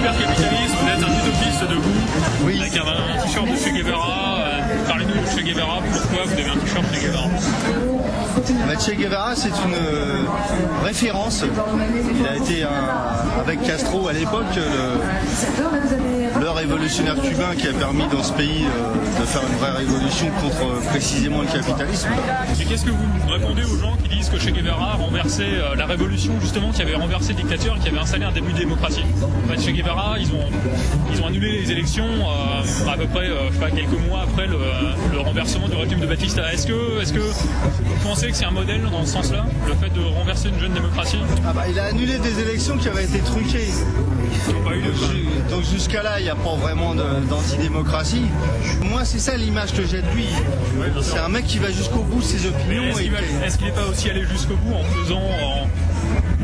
l'hypercapitalisme, vous êtes un utopiste debout, Oui. avec un t-shirt de Che Guevara. Parlez-nous de Che Guevara, pourquoi vous avez un t-shirt Che Guevara? Che Guevara, c'est une référence. Il a été avec Castro à l'époque le révolutionnaire cubain qui a permis dans ce pays de faire une vraie révolution contre précisément le capitalisme. Et qu'est-ce que vous répondez aux gens qui disent que Che Guevara a renversé la révolution justement, qui avait renversé le dictateur et qui avait installé un début de démocratie? En fait, Che Guevara, ils ont annulé les élections à peu près je sais pas, quelques mois après le renversement du régime de Batista. Est-ce que vous pensez que c'est un modèle dans ce sens-là, le fait de renverser une jeune démocratie? Il a annulé des élections qui avaient été truquées. Donc jusqu'à là, il n'y a pas vraiment d'antidémocratie. Moi, c'est ça l'image que j'ai de lui. C'est un mec qui va jusqu'au bout de ses opinions. Est-ce qu'il n'est pas aussi allé jusqu'au bout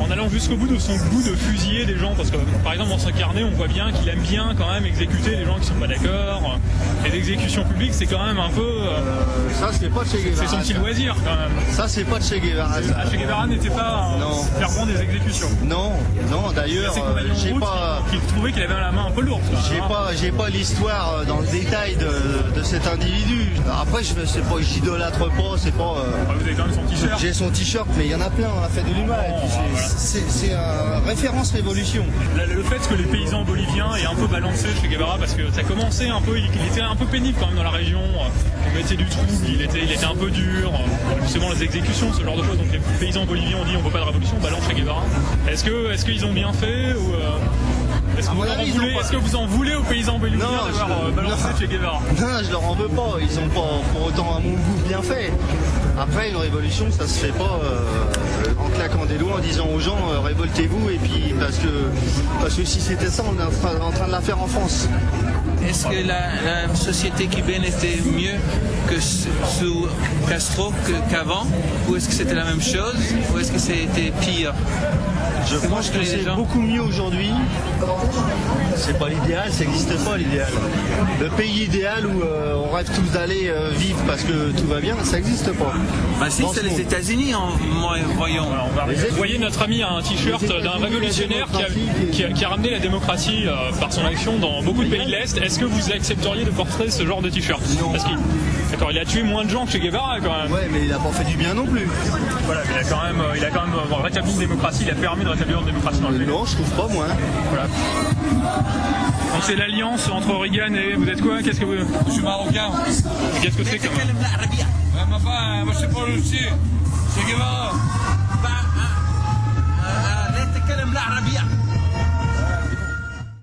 en allant jusqu'au bout de son goût de fusiller des gens? Parce que par exemple dans son carnet, on voit bien qu'il aime bien quand même exécuter les gens qui sont pas d'accord. Et l'exécution publique, c'est quand même un peu... ça, c'est pas de Che Guevara. C'est son petit loisir quand même. Ça, c'est pas de Che Guevara. Che Guevara n'était pas un fervent des exécutions. Non, d'ailleurs, j'ai pas... Il trouvait qu'il avait la main un peu lourde. J'ai pas l'histoire dans le détail de cet individu. Après, j'idolâtre pas, c'est pas... Vous avez quand même son t-shirt. J'ai son t-shirt, mais il y en a plein à la fête de l'humain. C'est une référence révolution. Le fait que les paysans boliviens aient un peu balancé Che Guevara, parce que ça commençait un peu, il était un peu pénible quand même dans la région, on mettait du trouble, il était un peu dur, justement les exécutions, ce genre de choses. Donc les paysans boliviens ont dit on veut pas de révolution, on balance Che Guevara. Est-ce qu'ils ont bien fait ou est-ce que vous en voulez aux paysans boliviens d'avoir balancé Che Guevara? Non, je leur en veux pas, ils ont pas pour autant à mon goût bien fait. Après, une révolution, ça se fait pas en claquant des doigts, en disant aux gens révoltez-vous, et puis parce que si c'était ça, on est en train de la faire en France. Est-ce que la société cubaine était mieux que sous Castro qu'avant? Ou est-ce que c'était la même chose? Ou est-ce que c'était pire? Je pense que c'est beaucoup mieux aujourd'hui. C'est pas l'idéal, ça n'existe pas l'idéal. Le pays idéal où on rêve tous d'aller vivre parce que tout va bien, ça n'existe pas. Si, c'est les États-Unis, voyons. Vous voyez, notre ami a un t-shirt d'un révolutionnaire qui a ramené la démocratie par son action dans beaucoup de pays de l'Est. Est-ce que vous accepteriez de porter ce genre de t-shirt? Parce qu'il a tué moins de gens que Che Guevara quand même. Ouais, mais il n'a pas fait du bien non plus. Voilà, mais il a quand même rétabli une démocratie, il a permis de rétablir une démocratie dans le pays. Non, je trouve pas, moi. Voilà. Donc c'est l'alliance entre Reagan et... Vous êtes quoi? Qu'est-ce que vous... Je suis marocain. Qu'est-ce que c'est comme... Moi, je suis pas Russie. Che Guevara.